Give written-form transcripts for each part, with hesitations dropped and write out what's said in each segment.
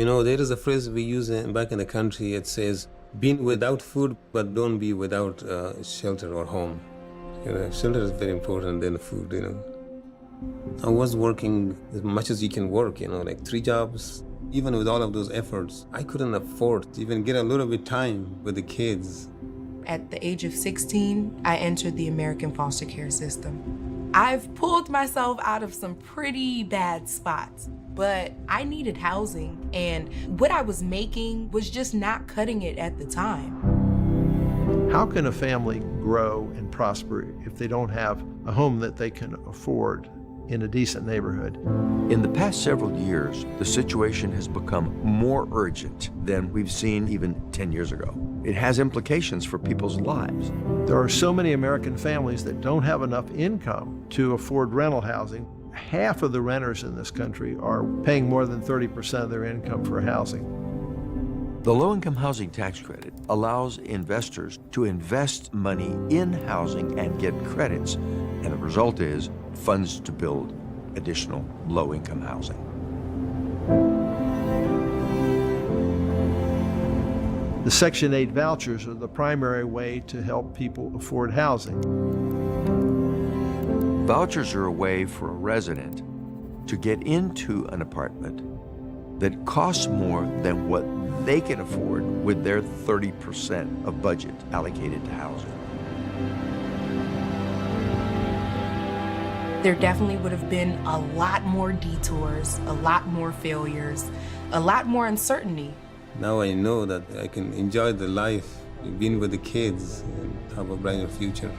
There is a phrase we use back in the country. It says, "Be without food, but don't be without shelter or home." Shelter is very important than food. I was working as much as you can work, like 3 jobs. Even with all of those efforts, I couldn't afford to even get a little bit time with the kids. At the age of 16, I entered the American foster care system. I've pulled myself out of some pretty bad spots, but I needed housing, and what I was making was just not cutting it at the time. How can a family grow and prosper if they don't have a home that they can afford in a decent neighborhood? In the past several years, the situation has become more urgent than we've seen even 10 years ago. It has implications for people's lives. There are so many American families that don't have enough income to afford rental housing. Half of the renters in this country are paying more than 30% of their income for housing. The low-income housing tax credit allows investors to invest money in housing and get credits, and the result is funds to build additional low-income housing. The Section 8 vouchers are the primary way to help people afford housing. Vouchers are a way for a resident to get into an apartment that costs more than what they can afford with their 30% of budget allocated to housing. There definitely would have been a lot more detours, a lot more failures, a lot more uncertainty. Now I know that I can enjoy the life, being with the kids, and have a brighter future.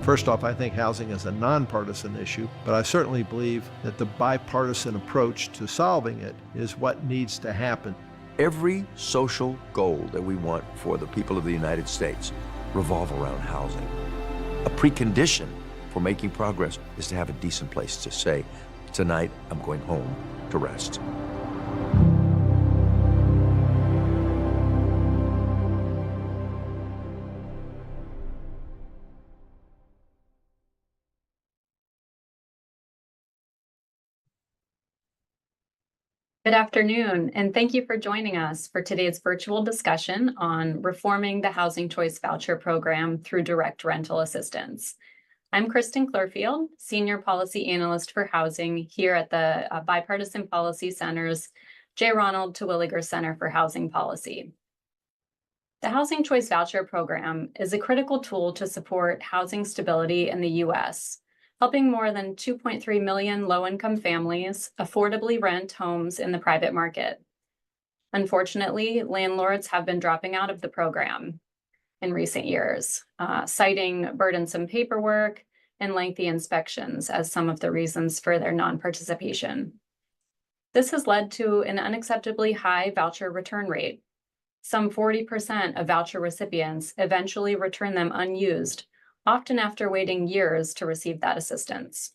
First off, I think housing is a nonpartisan issue, but I certainly believe that the bipartisan approach to solving it is what needs to happen. Every social goal that we want for the people of the United States revolve around housing. A precondition for making progress is to have a decent place to say, tonight I'm going home to rest. Good afternoon, and thank you for joining us for today's virtual discussion on reforming the Housing Choice Voucher program through direct rental assistance. I'm Kristen Clearfield, Senior Policy Analyst for Housing here at the Bipartisan Policy Center's J. Ronald Terwilliger Center for Housing Policy. The Housing Choice Voucher program is a critical tool to support housing stability in the U.S., helping more than 2.3 million low-income families affordably rent homes in the private market. Unfortunately, landlords have been dropping out of the program in recent years, citing burdensome paperwork and lengthy inspections as some of the reasons for their non-participation. This has led to an unacceptably high voucher return rate. Some 40% of voucher recipients eventually return them unused, often after waiting years to receive that assistance.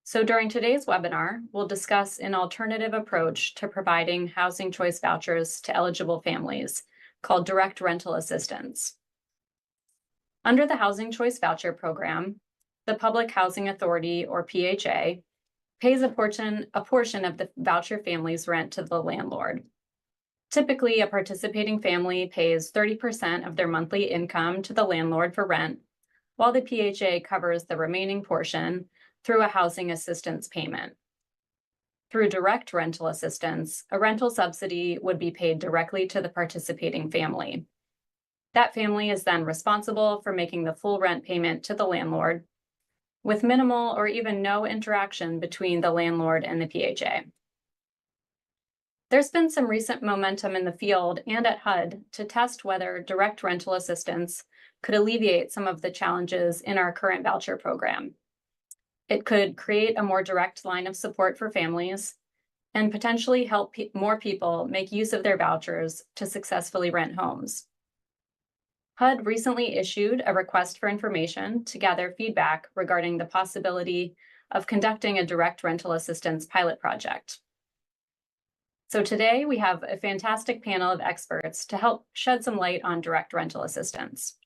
So during today's webinar, we'll discuss an alternative approach to providing housing choice vouchers to eligible families called direct rental assistance. Under the Housing Choice Voucher program, the Public Housing Authority, or PHA, pays a portion of the voucher family's rent to the landlord. Typically, a participating family pays 30% of their monthly income to the landlord for rent, while the PHA covers the remaining portion through a housing assistance payment. Through direct rental assistance, a rental subsidy would be paid directly to the participating family. That family is then responsible for making the full rent payment to the landlord, with minimal or even no interaction between the landlord and the PHA. There's been some recent momentum in the field and at HUD to test whether direct rental assistance could alleviate some of the challenges in our current voucher program. It could create a more direct line of support for families and potentially help more people make use of their vouchers to successfully rent homes. HUD recently issued a request for information to gather feedback regarding the possibility of conducting a direct rental assistance pilot project. So today we have a fantastic panel of experts to help shed some light on direct rental assistance.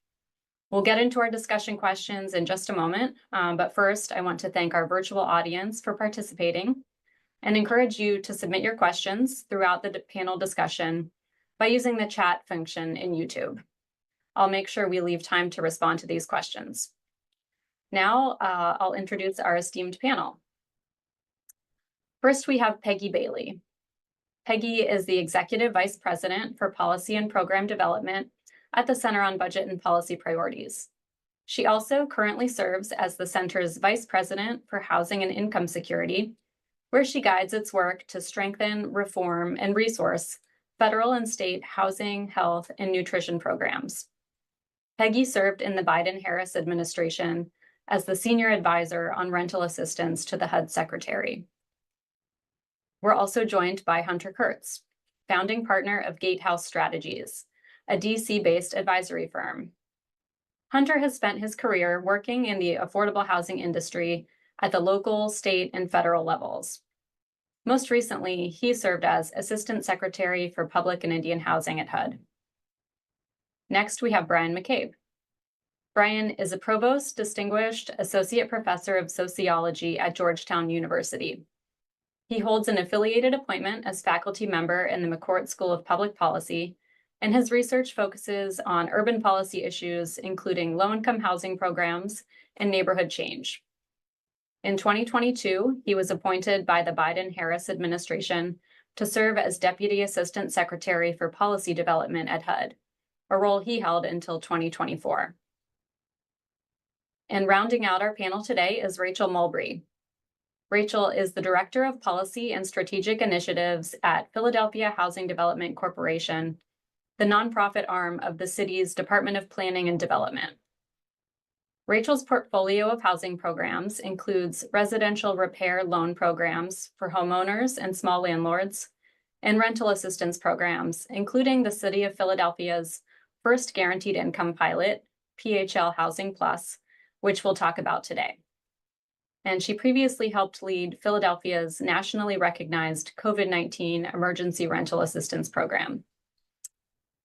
We'll get into our discussion questions in just a moment, but first I want to thank our virtual audience for participating. and encourage you to submit your questions throughout the panel discussion by using the chat function in YouTube. I'll make sure we leave time to respond to these questions. Now, I'll introduce our esteemed panel. First, we have Peggy Bailey. Peggy is the Executive Vice President for Policy and Program Development at the Center on Budget and Policy Priorities. She also currently serves as the Center's Vice President for Housing and Income Security, where she guides its work to strengthen, reform, and resource federal and state housing, health, and nutrition programs. Peggy served in the Biden-Harris administration as the Senior Advisor on Rental Assistance to the HUD Secretary. We're also joined by Hunter Kurtz, founding partner of Gatehouse Strategies, a DC-based advisory firm. Hunter has spent his career working in the affordable housing industry at the local, state, and federal levels. Most recently, he served as Assistant Secretary for Public and Indian Housing at HUD. Next, we have Brian McCabe. Brian is a Provost Distinguished Associate Professor of Sociology at Georgetown University. He holds an affiliated appointment as faculty member in the McCourt School of Public Policy, and his research focuses on urban policy issues, including low-income housing programs and neighborhood change. In 2022, he was appointed by the Biden-Harris administration to serve as Deputy Assistant Secretary for Policy Development at HUD, a role he held until 2024. And rounding out our panel today is Rachel Mulberry. Rachel is the Director of Policy and Strategic Initiatives at Philadelphia Housing Development Corporation, the nonprofit arm of the city's Department of Planning and Development. Rachel's portfolio of housing programs includes residential repair loan programs for homeowners and small landlords, and rental assistance programs, including the City of Philadelphia's first guaranteed income pilot, PHL Housing Plus, which we'll talk about today. And she previously helped lead Philadelphia's nationally recognized COVID-19 emergency rental assistance program.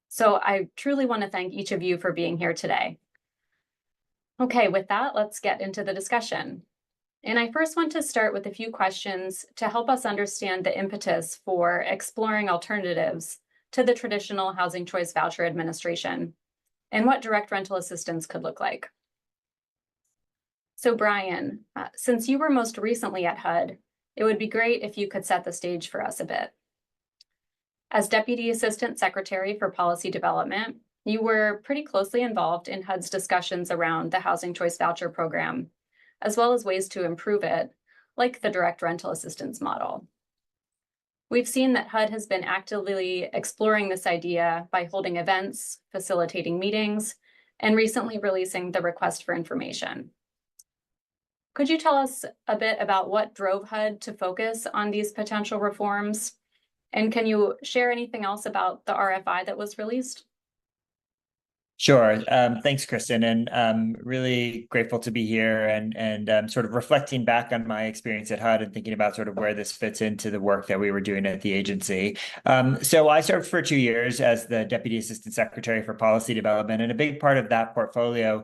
So I truly want to thank each of you for being here today. Okay, with that, let's get into the discussion. And I first want to start with a few questions to help us understand the impetus for exploring alternatives to the traditional Housing Choice Voucher administration and what direct rental assistance could look like. So Brian, since you were most recently at HUD, it would be great if you could set the stage for us a bit. As Deputy Assistant Secretary for Policy Development, you were pretty closely involved in HUD's discussions around the Housing Choice Voucher program, as well as ways to improve it, like the direct rental assistance model. We've seen that HUD has been actively exploring this idea by holding events, facilitating meetings, and recently releasing the request for information. Could you tell us a bit about what drove HUD to focus on these potential reforms? And can you share anything else about the RFI that was released? Sure. Thanks, Kristen, and really grateful to be here and sort of reflecting back on my experience at HUD and thinking about sort of where this fits into the work that we were doing at the agency. So I served for 2 years as the Deputy Assistant Secretary for Policy Development, and a big part of that portfolio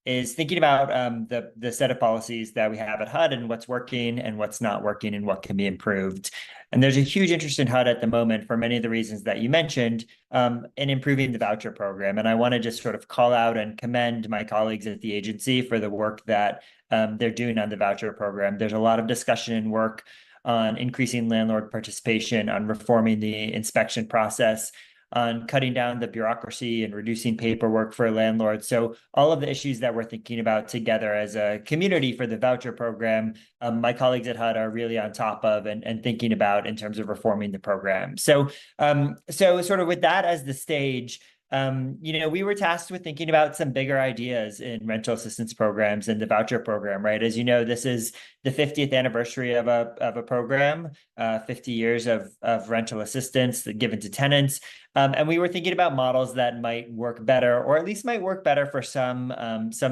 is thinking about the set of policies that we have at HUD and what's working and what's not working and what can be improved. And there's a huge interest in HUD at the moment for many of the reasons that you mentioned in improving the voucher program. And I want to just sort of call out and commend my colleagues at the agency for the work that they're doing on the voucher program. There's a lot of discussion and work on increasing landlord participation, on reforming the inspection process, on cutting down the bureaucracy and reducing paperwork for landlords. So all of the issues that we're thinking about together as a community for the voucher program, my colleagues at HUD are really on top of and thinking about in terms of reforming the program. So sort of with that as the stage, we were tasked with thinking about some bigger ideas in rental assistance programs and the voucher program, right? As you know, this is the 50th anniversary of a program, 50 years of rental assistance given to tenants. And we were thinking about models that might work better, or at least might work better for some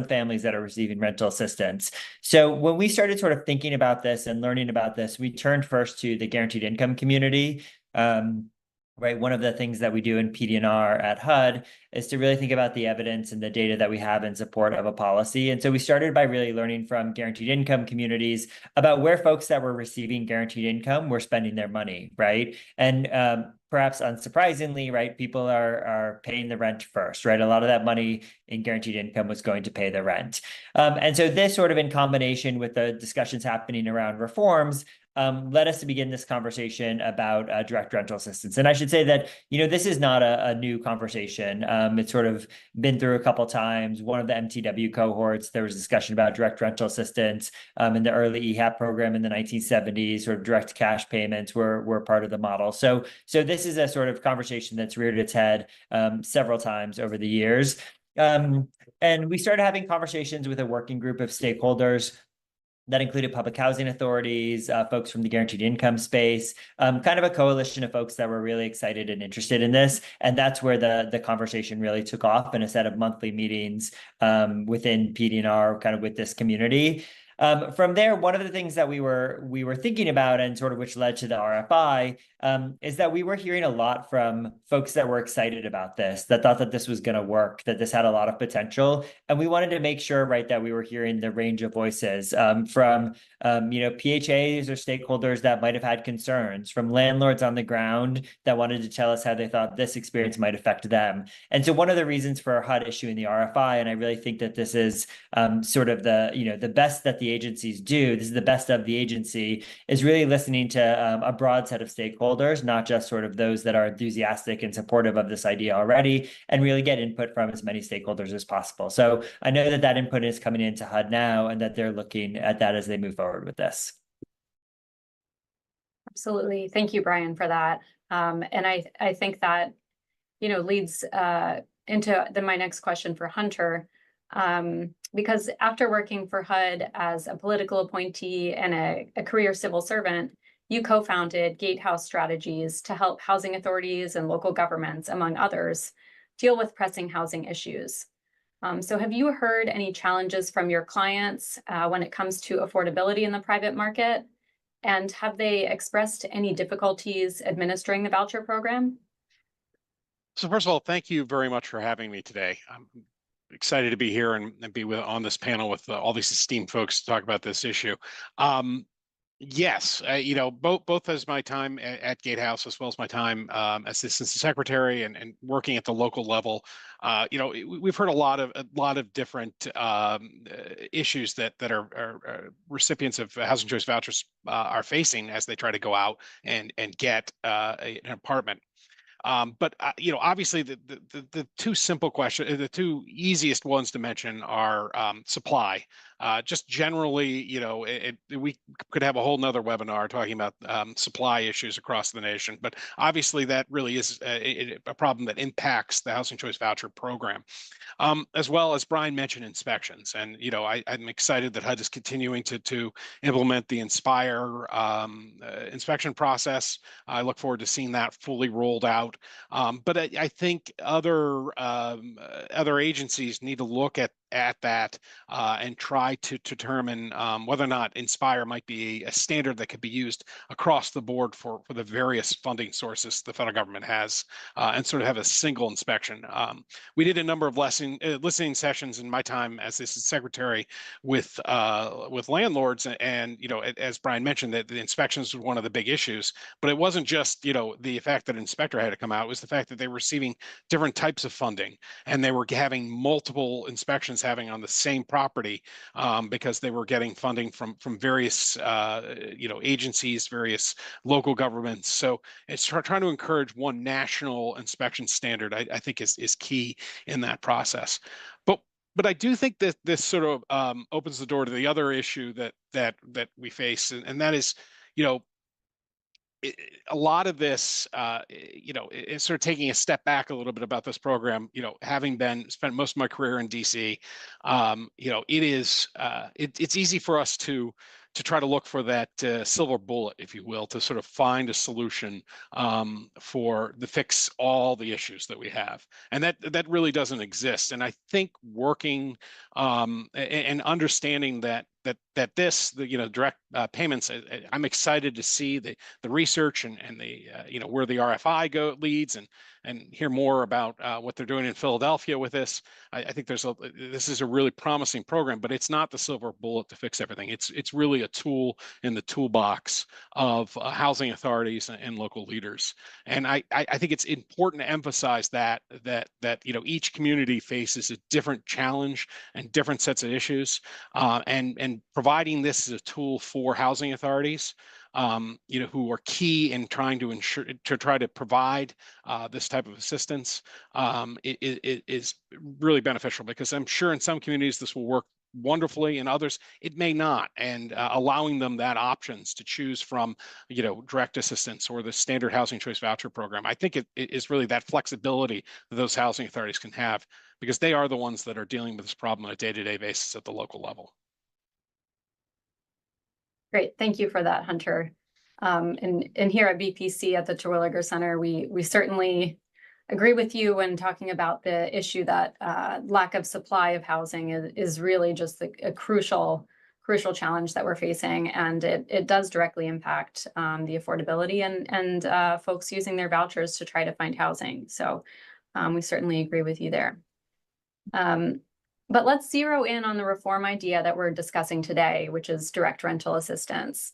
families that are receiving rental assistance. So when we started sort of thinking about this and learning about this, we turned first to the guaranteed income community. right? One of the things that we do in PD&R at HUD is to really think about the evidence and the data that we have in support of a policy. And so we started by really learning from guaranteed income communities about where folks that were receiving guaranteed income were spending their money, right? And perhaps unsurprisingly, right, people are paying the rent first, right? A lot of that money in guaranteed income was going to pay the rent. And so this sort of in combination with the discussions happening around reforms led us to begin this conversation about direct rental assistance. And I should say that, this is not a new conversation. It's sort of been through a couple times. One of the MTW cohorts, there was discussion about direct rental assistance in the early EHAP program in the 1970s, sort of direct cash payments were part of the model. So this is a sort of conversation that's reared its head several times over the years. And we started having conversations with a working group of stakeholders that included public housing authorities, folks from the guaranteed income space, kind of a coalition of folks that were really excited and interested in this. And that's where the conversation really took off in a set of monthly meetings within PD&R, kind of with this community. From there, one of the things that we were thinking about and sort of which led to the RFI is that we were hearing a lot from folks that were excited about this, that thought that this was going to work, that this had a lot of potential. And we wanted to make sure, right, that we were hearing the range of voices from, PHAs or stakeholders that might have had concerns, from landlords on the ground that wanted to tell us how they thought this experience might affect them. And so one of the reasons for HUD issuing the RFI, and I really think that this is sort of the best that the agencies do, this is the best of the agency, is really listening to a broad set of stakeholders, not just sort of those that are enthusiastic and supportive of this idea already, and really get input from as many stakeholders as possible. So I know that input is coming into HUD now and that they're looking at that as they move forward with this. Absolutely. Thank you, Brian, for that. And I think that, leads into my next question for Hunter. Because after working for HUD as a political appointee and a career civil servant, you co-founded Gatehouse Strategies to help housing authorities and local governments, among others, deal with pressing housing issues. So have you heard any challenges from your clients when it comes to affordability in the private market? And have they expressed any difficulties administering the voucher program? So first of all, thank you very much for having me today. I'm excited to be here and be on this panel with all these esteemed folks to talk about this issue. Yes, both as my time at Gatehouse as well as my time as assistant secretary and working at the local level, we've heard a lot of different issues that are recipients of housing choice vouchers are facing as they try to go out and get an apartment. But obviously the two simple questions, the two easiest ones to mention are supply. Just generally, we could have a whole nother webinar talking about supply issues across the nation, but obviously that really is a problem that impacts the Housing Choice Voucher program. As well as Brian mentioned, inspections. And, I'm excited that HUD is continuing to implement the Inspire inspection process. I look forward to seeing that fully rolled out. But I think other agencies need to look at that and try to determine whether or not Inspire might be a standard that could be used across the board for the various funding sources the federal government has, and sort of have a single inspection. We did a number of listening sessions in my time as assistant secretary with landlords, and as Brian mentioned, that the inspections were one of the big issues. But it wasn't just the fact that an inspector had to come out; it was the fact that they were receiving different types of funding, and they were having multiple inspections having on the same property because they were getting funding from various agencies, various local governments. So it's trying to encourage one national inspection standard, I think is key in that process. But I do think that this sort of opens the door to the other issue that we face, and that is, a lot of this, is sort of taking a step back a little bit about this program. Having spent most of my career in DC, it's easy for us to try to look for that silver bullet, if you will, to sort of find a solution to fix all the issues that we have, and that really doesn't exist. And I think working and understanding that this, direct payments. I'm excited to see the research and the where the RFI leads, and hear more about what they're doing in Philadelphia with this. I think this is a really promising program, but it's not the silver bullet to fix everything. It's really a tool in the toolbox of housing authorities and local leaders. And I think it's important to emphasize that each community faces a different challenge and different sets of issues, and providing this as a tool for housing authorities, who are key in trying to try to provide this type of assistance, is really beneficial, because I'm sure in some communities this will work wonderfully, in others it may not, and allowing them that options to choose from direct assistance or the standard housing choice voucher program. I think it is really that flexibility that those housing authorities can have, because they are the ones that are dealing with this problem on a day-to-day basis at the local level. Great, thank you for that, Hunter. And here at BPC at the Terwilliger Center, we certainly agree with you when talking about the issue that lack of supply of housing is really just a crucial challenge that we're facing, and it does directly impact the affordability and folks using their vouchers to try to find housing. So we certainly agree with you there. But let's zero in on the reform idea that we're discussing today, which is direct rental assistance.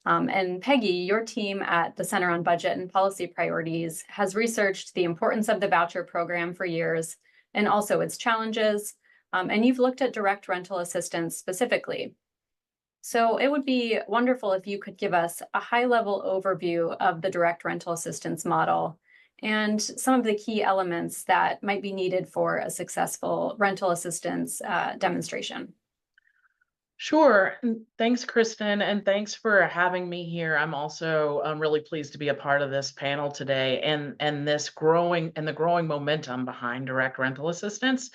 And Peggy, your team at the Center on Budget and Policy Priorities has researched the importance of the voucher program for years, and also its challenges, and you've looked at direct rental assistance specifically. So it would be wonderful if you could give us a high-level overview of the direct rental assistance model and some of the key elements that might be needed for a successful rental assistance demonstration. Sure. Thanks, Kristen, and thanks for having me here. I'm also really pleased to be a part of this panel today, and the growing momentum behind direct rental assistance.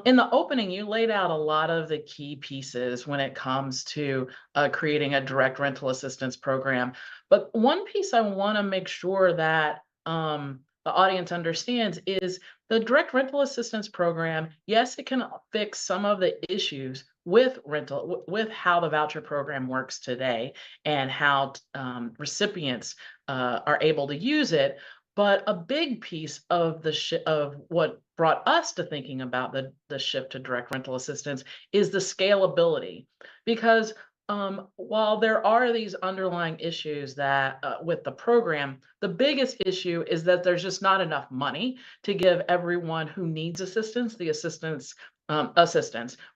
In the opening, you laid out a lot of the key pieces when it comes to creating a direct rental assistance program. But one piece I want to make sure that the audience understands is the direct rental assistance program. Yes, it can fix some of the issues with how the voucher program works today and how recipients are able to use it. But a big piece of of what brought us to thinking about the shift to direct rental assistance is the scalability, because while there are these underlying issues that with the program, the biggest issue is that there's just not enough money to give everyone who needs assistance the assistance.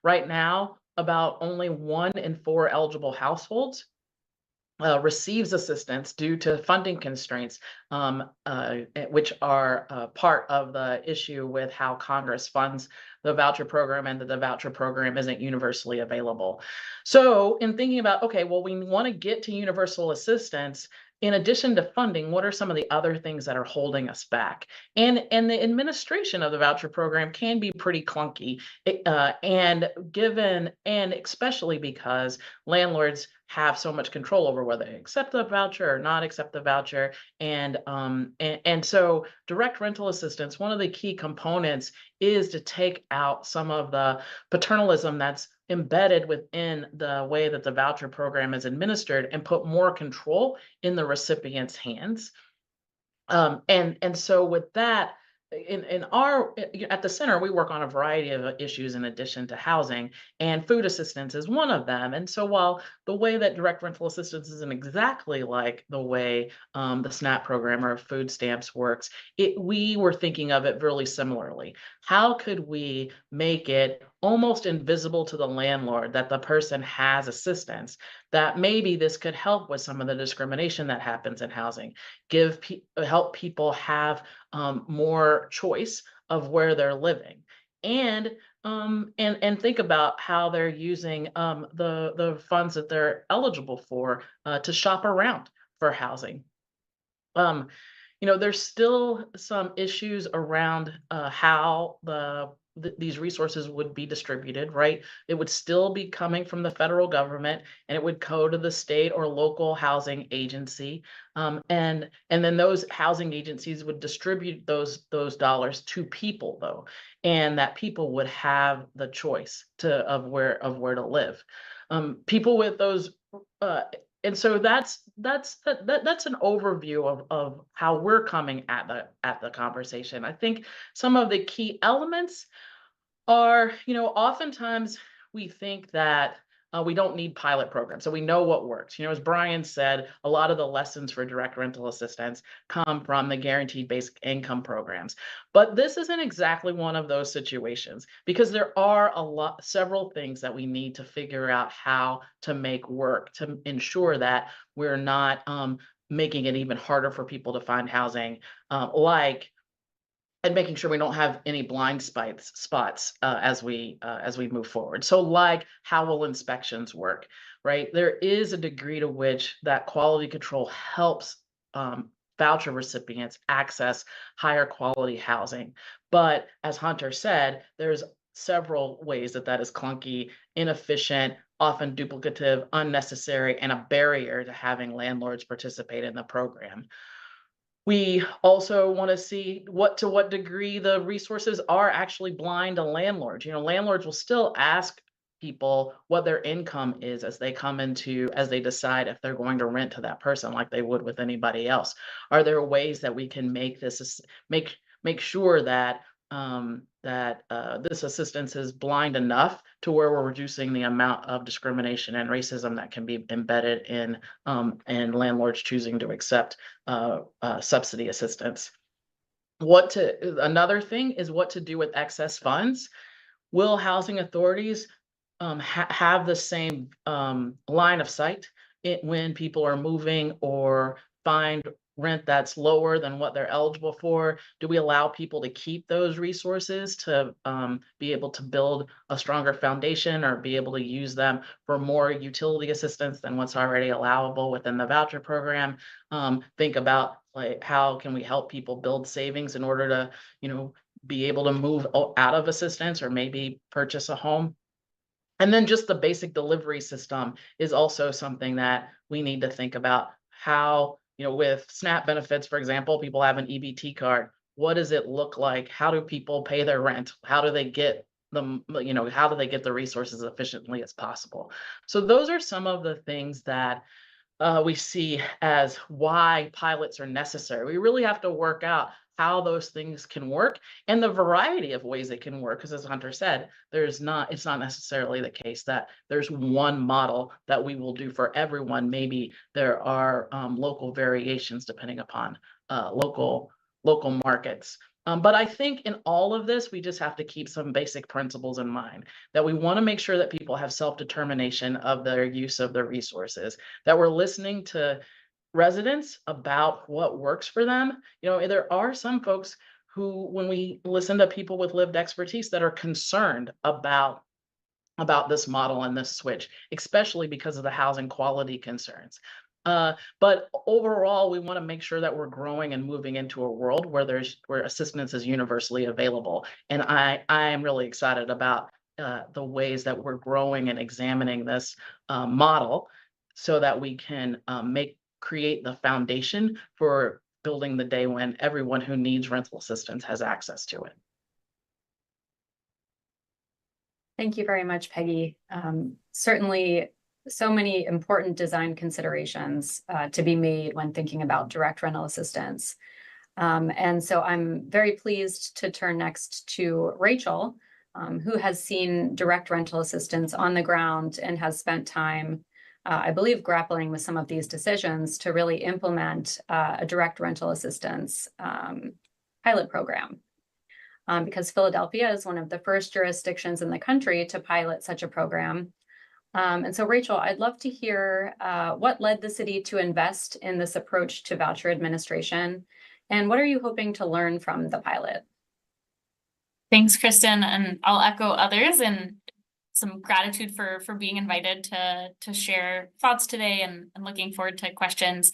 Right now, about only 1 in 4 eligible households receives assistance due to funding constraints, which are part of the issue with how Congress funds the voucher program, and that the voucher program isn't universally available. So in thinking about, okay, well, we want to get to universal assistance. In addition to funding, what are some of the other things that are holding us back? And the administration of the voucher program can be pretty clunky, and especially because landlords have so much control over whether they accept the voucher or not accept the voucher. And so direct rental assistance, one of the key components is to take out some of the paternalism that's embedded within the way that the voucher program is administered, and put more control in the recipient's hands. And so with that, at the center, we work on a variety of issues in addition to housing, and food assistance is one of them. And so while the way that direct rental assistance isn't exactly like the way the SNAP program or food stamps works, we were thinking of it really similarly. How could we make it almost invisible to the landlord that the person has assistance, that maybe this could help with some of the discrimination that happens in housing, help people have more choice of where they're living, and think about how they're using the funds that they're eligible for to shop around for housing. There's still some issues around how these resources would be distributed, right? It would still be coming from the federal government, and it would go to the state or local housing agency. And then those housing agencies would distribute those dollars to people, though, and that people would have the choice of where to live. people with those. And so that's an overview of how we're coming at the conversation. I think some of the key elements are, oftentimes we think that we don't need pilot programs, so we know what works. As Brian said, a lot of the lessons for direct rental assistance come from the guaranteed basic income programs. But this isn't exactly one of those situations, because there are several things that we need to figure out how to make work to ensure that we're not making it even harder for people to find housing, and making sure we don't have any blind spots as we move forward. So, like, how will inspections work, right? There is a degree to which that quality control helps voucher recipients access higher quality housing. But as Hunter said, there's several ways that is clunky, inefficient, often duplicative, unnecessary, and a barrier to having landlords participate in the program. We also want to see to what degree the resources are actually blind to landlords. Landlords will still ask people what their income is as they decide if they're going to rent to that person, like they would with anybody else. Are there ways that we can make this make sure that this assistance is blind enough to where we're reducing the amount of discrimination and racism that can be embedded in landlords choosing to accept subsidy assistance? Another thing is what to do with excess funds. Will housing authorities have the same line of sight when people are moving or find rent that's lower than what they're eligible for? Do we allow people to keep those resources to be able to build a stronger foundation, or be able to use them for more utility assistance than what's already allowable within the voucher program? Think about, like, how can we help people build savings in order to, be able to move out of assistance or maybe purchase a home? And then just the basic delivery system is also something that we need to think about. How, with SNAP benefits, for example, people have an EBT card. What does it look like? How do people pay their rent? How do they get the resources as efficiently as possible? So those are some of the things that we see as why pilots are necessary. We really have to work out how those things can work and the variety of ways it can work. Because as Hunter said, it's not necessarily the case that there's one model that we will do for everyone. Maybe there are local variations depending upon local markets. But I think in all of this, we just have to keep some basic principles in mind, that we want to make sure that people have self-determination of their use of their resources, that we're listening to residents about what works for them. There are some folks who, when we listen to people with lived expertise, that are concerned about this model and this switch, especially because of the housing quality concerns. But overall, we want to make sure that we're growing and moving into a world where assistance is universally available. And I am really excited about the ways that we're growing and examining this model, so that we can create the foundation for building the day when everyone who needs rental assistance has access to it. Thank you very much, Peggy. Certainly so many important design considerations to be made when thinking about direct rental assistance. And so I'm very pleased to turn next to Rachel, who has seen direct rental assistance on the ground and has spent time, I believe, grappling with some of these decisions to really implement a direct rental assistance pilot program. Because Philadelphia is one of the first jurisdictions in the country to pilot such a program. And so, Rachel, I'd love to hear what led the city to invest in this approach to voucher administration, and what are you hoping to learn from the pilot? Thanks, Kristen, and I'll echo others and some gratitude for being invited to share thoughts today, and looking forward to questions.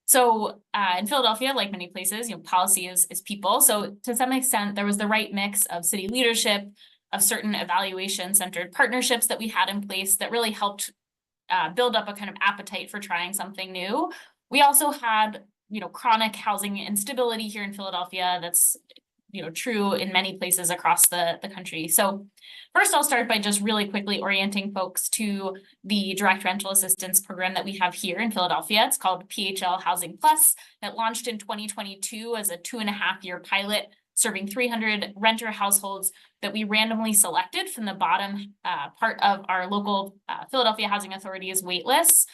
So in Philadelphia, like many places, policy is people. So to some extent, there was the right mix of city leadership, of certain evaluation-centered partnerships that we had in place that really helped build up a kind of appetite for trying something new. We also had, chronic housing instability here in Philadelphia that's true in many places across the country. So first, I'll start by just really quickly orienting folks to the direct rental assistance program that we have here in Philadelphia. It's called PHL Housing Plus. It launched in 2022 as a 2.5-year pilot, serving 300 renter households that we randomly selected from the bottom part of our local Philadelphia Housing Authority's wait lists.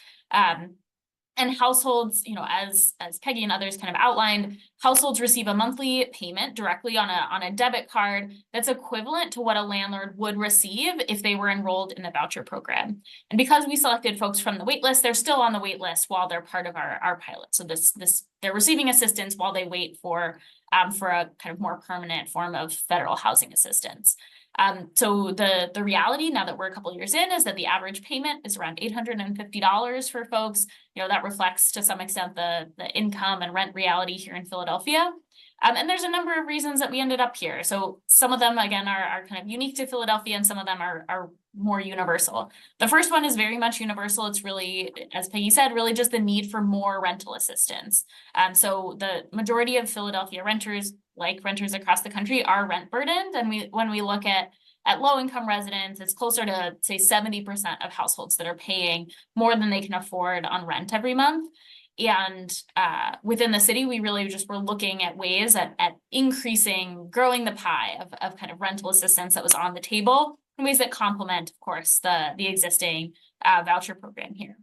And households, as Peggy and others kind of outlined, households receive a monthly payment directly on a debit card that's equivalent to what a landlord would receive if they were enrolled in the voucher program. And because we selected folks from the wait list, they're still on the wait list while they're part of our pilot. So they're receiving assistance while they wait for a kind of more permanent form of federal housing assistance. So the reality now that we're a couple of years in is that the average payment is around $850 for folks. That reflects to some extent the income and rent reality here in Philadelphia. And there's a number of reasons that we ended up here. So some of them, again, are kind of unique to Philadelphia, and some of them are more universal. The first one is very much universal. It's really, as Peggy said, really just the need for more rental assistance. So the majority of Philadelphia renters, like renters across the country, are rent burdened. And when we look at low-income residents, it's closer to, say, 70% of households that are paying more than they can afford on rent every month. And within the city, we really just were looking at ways at growing the pie of kind of rental assistance that was on the table in ways that complement, of course, the existing voucher program here.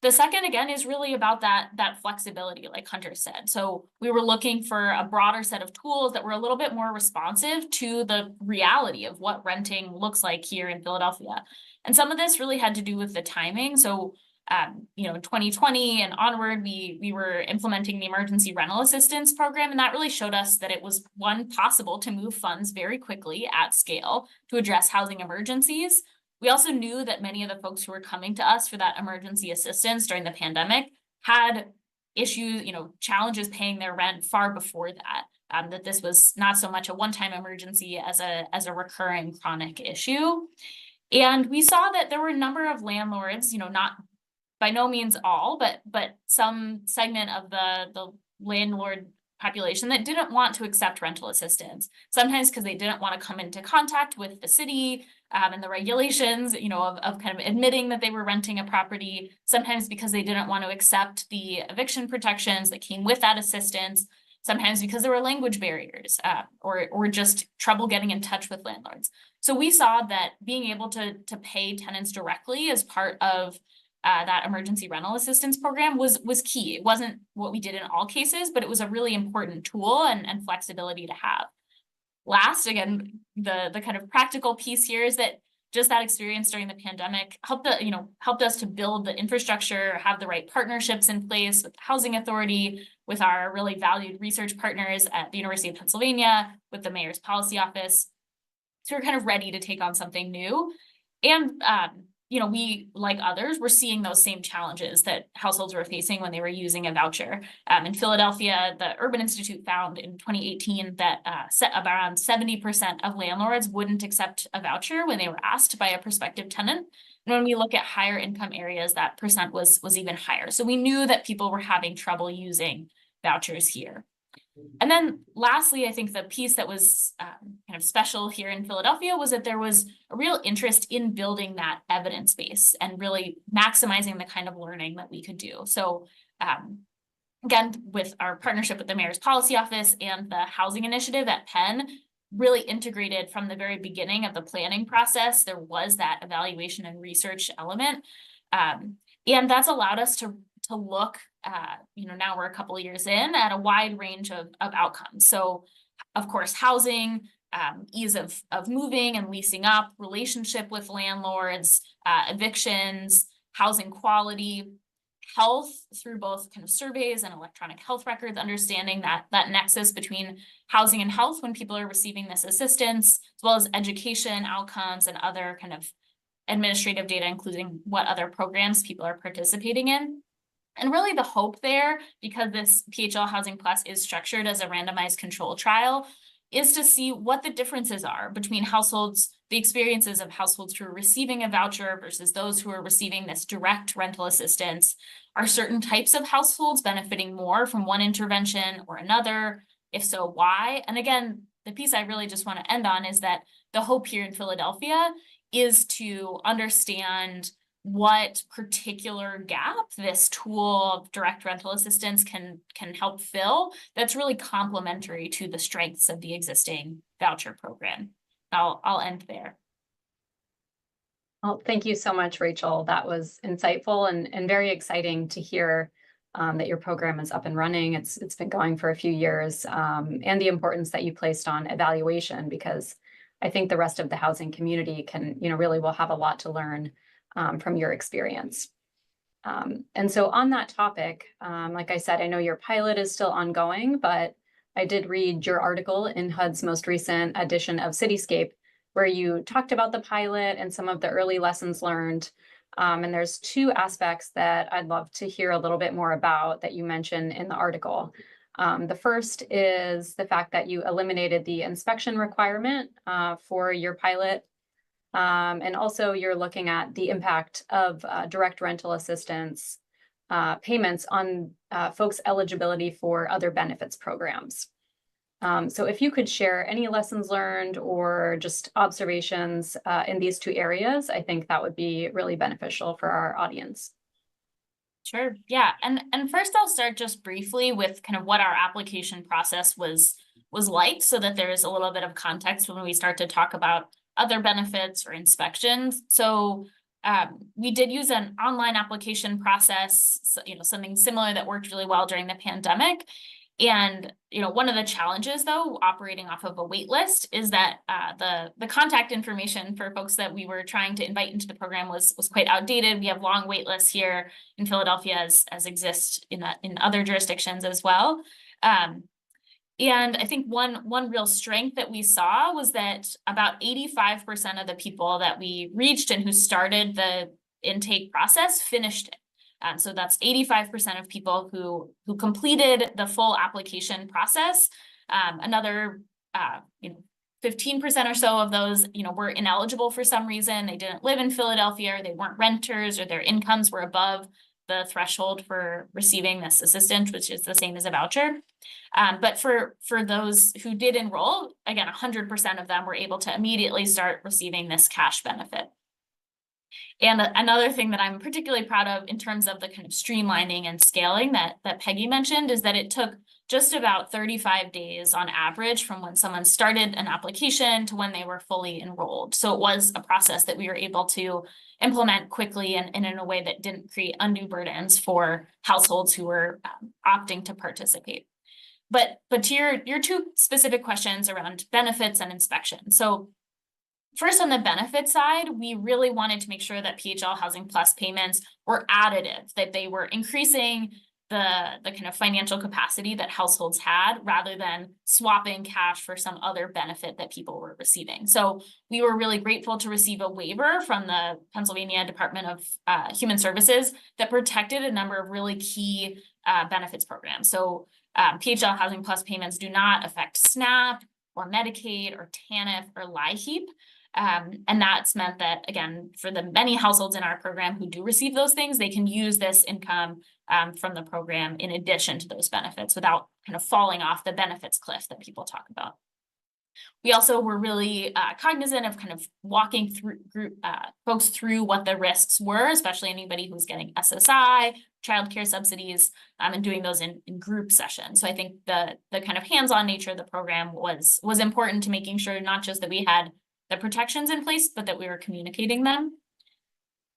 The second, again, is really about that flexibility, like Hunter said. So we were looking for a broader set of tools that were a little bit more responsive to the reality of what renting looks like here in Philadelphia. And some of this really had to do with the timing. So, in 2020 and onward, we were implementing the emergency rental assistance program, and that really showed us that it was, one, possible to move funds very quickly at scale to address housing emergencies. We also knew that many of the folks who were coming to us for that emergency assistance during the pandemic had issues, challenges paying their rent far before that, that this was not so much a one-time emergency as a recurring chronic issue. And we saw that there were a number of landlords, not by no means all, but some segment of the landlord population that didn't want to accept rental assistance, sometimes because they didn't want to come into contact with the city and the regulations, of kind of admitting that they were renting a property, sometimes because they didn't want to accept the eviction protections that came with that assistance, sometimes because there were language barriers or just trouble getting in touch with landlords. So we saw that being able to pay tenants directly as part of that emergency rental assistance program was key. It wasn't what we did in all cases, but it was a really important tool and flexibility to have. Last, again, the kind of practical piece here is that just that experience during the pandemic helped us to build the infrastructure, have the right partnerships in place with the Housing Authority, with our really valued research partners at the University of Pennsylvania, with the Mayor's Policy Office. So we're kind of ready to take on something new. And we, like others, were seeing those same challenges that households were facing when they were using a voucher. In Philadelphia, the Urban Institute found in 2018 that around 70% of landlords wouldn't accept a voucher when they were asked by a prospective tenant. And when we look at higher income areas, that percent was even higher. So we knew that people were having trouble using vouchers here. And then lastly, I think the piece that was kind of special here in Philadelphia was that there was a real interest in building that evidence base and really maximizing the kind of learning that we could do. So again, with our partnership with the Mayor's Policy Office and the Housing Initiative at Penn, really integrated from the very beginning of the planning process, there was that evaluation and research element. And that's allowed us to look, now we're a couple of years in, at a wide range of outcomes. So, of course, housing, ease of moving and leasing up, relationship with landlords, evictions, housing quality, health through both kind of surveys and electronic health records, understanding that nexus between housing and health when people are receiving this assistance, as well as education outcomes and other kind of administrative data, including what other programs people are participating in. And really the hope there, because this PHL Housing Plus is structured as a randomized control trial, is to see what the differences are between households, the experiences of households who are receiving a voucher versus those who are receiving this direct rental assistance. Are certain types of households benefiting more from one intervention or another? If so, why? And again, the piece I really just want to end on is that the hope here in Philadelphia is to understand what particular gap this tool of direct rental assistance can help fill that's really complementary to the strengths of the existing voucher program. I'll end there. Well, thank you so much, Rachel. That was insightful and very exciting to hear that your program is up and running. It's been going for a few years, and the importance that you placed on evaluation, because I think the rest of the housing community can, really will have a lot to learn from your experience. And so on that topic, like I said, I know your pilot is still ongoing, but I did read your article in HUD's most recent edition of Cityscape, where you talked about the pilot and some of the early lessons learned. And there's two aspects that I'd love to hear a little bit more about that you mentioned in the article. The first is the fact that you eliminated the inspection requirement for your pilot. And also you're looking at the impact of direct rental assistance payments on folks' eligibility for other benefits programs. So if you could share any lessons learned or just observations in these two areas, I think that would be really beneficial for our audience. Sure. Yeah. And first I'll start just briefly with kind of what our application process was like, so that there's a little bit of context when we start to talk about other benefits or inspections. So we did use an online application process, something similar that worked really well during the pandemic. And, one of the challenges, though, operating off of a wait list is that the contact information for folks that we were trying to invite into the program was quite outdated. We have long wait lists here in Philadelphia as exist in other jurisdictions as well. And I think one real strength that we saw was that about 85% of the people that we reached and who started the intake process finished it. So that's 85% of people who completed the full application process. Another 15% or so of those, were ineligible for some reason. They didn't live in Philadelphia, or they weren't renters, or their incomes were above the threshold for receiving this assistance, which is the same as a voucher. But for those who did enroll, again, 100% of them were able to immediately start receiving this cash benefit. And another thing that I'm particularly proud of in terms of the kind of streamlining and scaling that Peggy mentioned is that it took just about 35 days on average from when someone started an application to when they were fully enrolled. So it was a process that we were able to implement quickly and in a way that didn't create undue burdens for households who were opting to participate. But to your two specific questions around benefits and inspection. So first, on the benefit side, we really wanted to make sure that PHL Housing Plus payments were additive, that they were increasing the kind of financial capacity that households had, rather than swapping cash for some other benefit that people were receiving. So we were really grateful to receive a waiver from the Pennsylvania Department of Human Services that protected a number of really key benefits programs. So PHL Housing Plus payments do not affect SNAP or Medicaid or TANF or LIHEAP. And that's meant that, again, for the many households in our program who do receive those things, they can use this income from the program in addition to those benefits without kind of falling off the benefits cliff that people talk about. We also were really cognizant of kind of walking through folks through what the risks were, especially anybody who's getting SSI, childcare subsidies, and doing those in group sessions. So I think the kind of hands-on nature of the program was important to making sure not just that we had the protections in place, but that we were communicating them.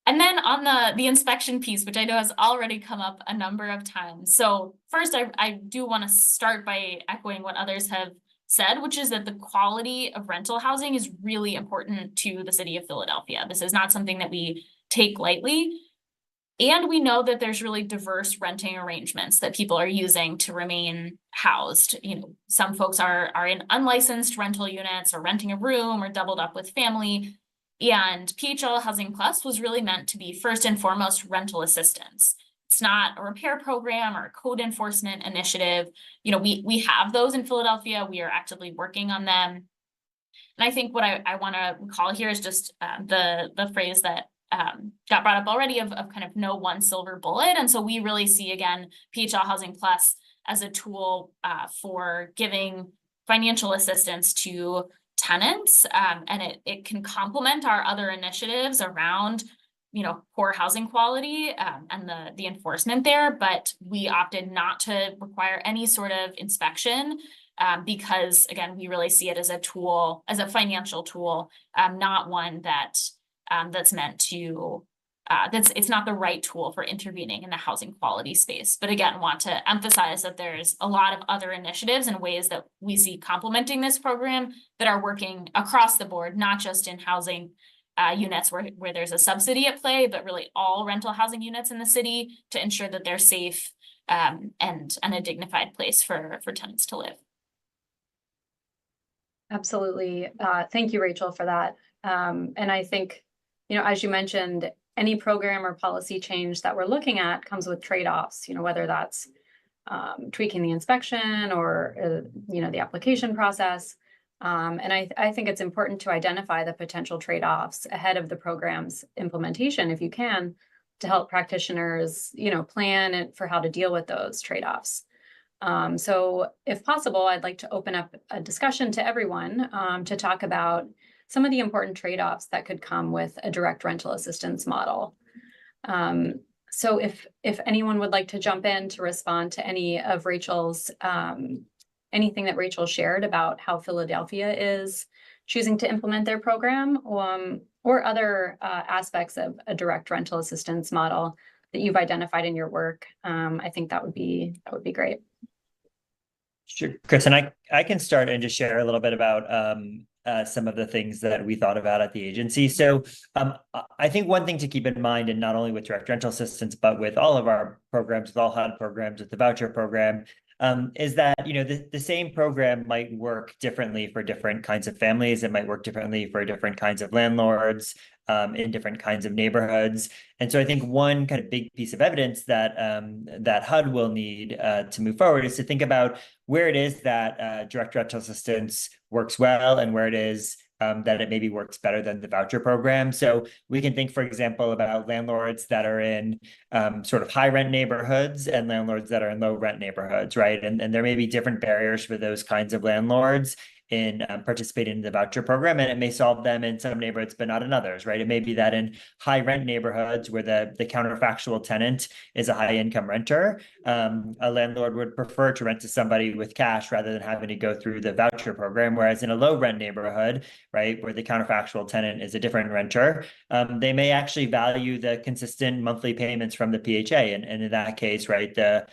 And then on the inspection piece, which I know has already come up a number of times. So first, I do want to start by echoing what others have said, which is that the quality of rental housing is really important to the city of Philadelphia. This is not something that we take lightly. And we know that there's really diverse renting arrangements that people are using to remain housed. Some folks are in unlicensed rental units or renting a room or doubled up with family. And PHL Housing Plus was really meant to be first and foremost rental assistance. It's not a repair program or a code enforcement initiative. We have those in Philadelphia. We are actively working on them. And I think what I want to recall here is just the phrase that got brought up already of kind of no one silver bullet. And so we really see, again, PHL Housing Plus as a tool for giving financial assistance to tenants, and it can complement our other initiatives around, you know, poor housing quality and the enforcement there. But we opted not to require any sort of inspection because, again, we really see it as a tool, as a financial tool, not one that that's meant to. It's not the right tool for intervening in the housing quality space. But again, want to emphasize that there's a lot of other initiatives and ways that we see complementing this program that are working across the board, not just in housing units where there's a subsidy at play, but really all rental housing units in the city to ensure that they're safe and a dignified place for tenants to live. Absolutely. Thank you, Rachel, for that. And I think, you know, as you mentioned, any program or policy change that we're looking at comes with trade-offs, you know, whether that's tweaking the inspection or, you know, the application process. And I think it's important to identify the potential trade-offs ahead of the program's implementation, if you can, to help practitioners, you know, plan for how to deal with those trade-offs. So if possible, I'd like to open up a discussion to everyone to talk about some of the important trade-offs that could come with a direct rental assistance model. So if anyone would like to jump in to respond to any of Rachel's, anything that Rachel shared about how Philadelphia is choosing to implement their program, or other aspects of a direct rental assistance model that you've identified in your work, I think that would be great. Sure, Chris, and I can start and just share a little bit about some of the things that we thought about at the agency. So I think one thing to keep in mind, and not only with direct rental assistance, but with all of our programs, with all HUD programs, with the voucher program, is that, you know, the same program might work differently for different kinds of families. It might work differently for different kinds of landlords in different kinds of neighborhoods. And so I think one kind of big piece of evidence that that HUD will need to move forward is to think about where it is that direct rental assistance works well and where it is that it maybe works better than the voucher program. So we can think, for example, about landlords that are in sort of high rent neighborhoods and landlords that are in low rent neighborhoods, right? And there may be different barriers for those kinds of landlords in participating in the voucher program, and it may solve them in some neighborhoods, but not in others, right? It may be that in high rent neighborhoods where the counterfactual tenant is a high income renter, a landlord would prefer to rent to somebody with cash rather than having to go through the voucher program. Whereas in a low rent neighborhood, right, where the counterfactual tenant is a different renter, they may actually value the consistent monthly payments from the PHA. And in that case, right, the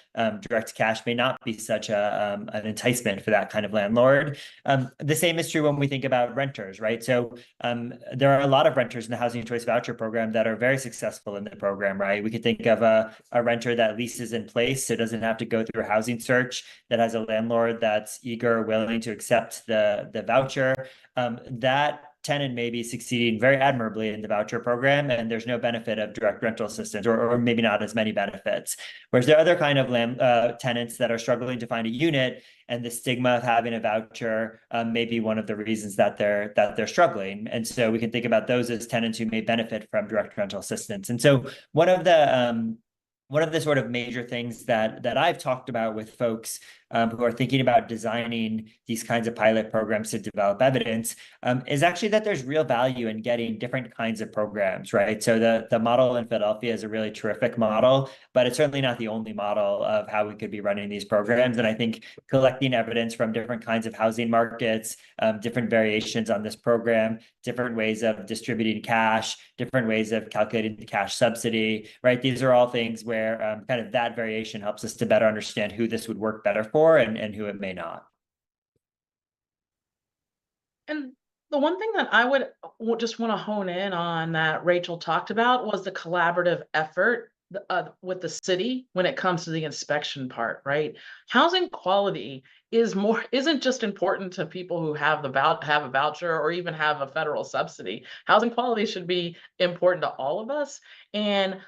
direct cash may not be such an enticement for that kind of landlord. The same is true when we think about renters, right? So there are a lot of renters in the Housing Choice Voucher program that are very successful in the program, right? We could think of a renter that leases in place, so doesn't have to go through a housing search, that has a landlord that's eager, willing to accept the voucher. That tenant may be succeeding very admirably in the voucher program, and there's no benefit of direct rental assistance, or maybe not as many benefits. Whereas there are other kind of tenants that are struggling to find a unit, and the stigma of having a voucher may be one of the reasons that they're struggling. And so we can think about those as tenants who may benefit from direct rental assistance. And so one of the sort of major things that I've talked about with folks who are thinking about designing these kinds of pilot programs to develop evidence is actually that there's real value in getting different kinds of programs, right? So the model in Philadelphia is a really terrific model, but it's certainly not the only model of how we could be running these programs. And I think collecting evidence from different kinds of housing markets, different variations on this program, different ways of distributing cash, different ways of calculating the cash subsidy, right? These are all things where kind of that variation helps us to better understand who this would work better for and who it may not. And the one thing that I would just want to hone in on that Rachel talked about was the collaborative effort with the city when it comes to the inspection part, right? Housing quality isn't just important to people who have a voucher or even have a federal subsidy. Housing quality should be important to all of us, and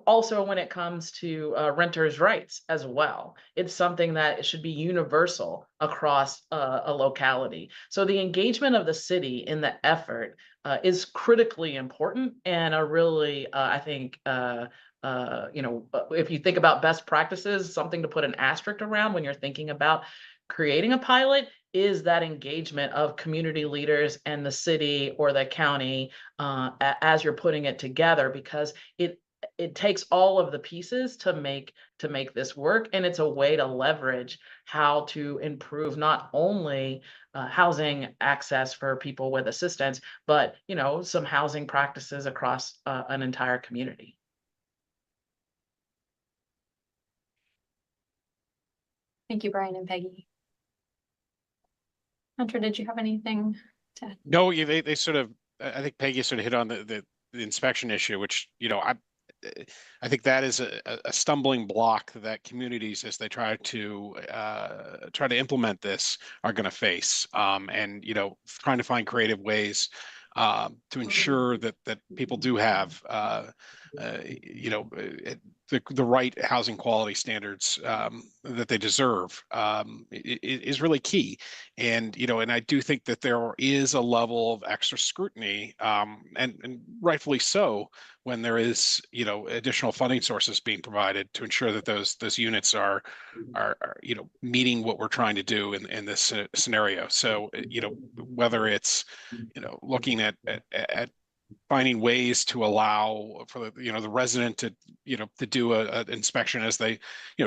also when it comes to renters' rights as well. It's something that should be universal across a locality. So the engagement of the city in the effort is critically important, and a really I think. If you think about best practices, something to put an asterisk around when you're thinking about creating a pilot is that engagement of community leaders and the city or the county as you're putting it together, because it takes all of the pieces to make this work, and it's a way to leverage how to improve not only housing access for people with assistance, but some housing practices across an entire community. Thank you, Brian and Peggy. Hunter, did you have anything to add? No, they sort of, I think Peggy sort of hit on the inspection issue, which, I think that is a stumbling block that communities, as they try to implement this, are going to face. And trying to find creative ways to ensure that people do have the right housing quality standards that they deserve is really key. And I do think that there is a level of extra scrutiny, and rightfully so, when there is additional funding sources being provided to ensure that those units are meeting what we're trying to do in this scenario. So whether it's looking at finding ways to allow for the resident to do an inspection, as they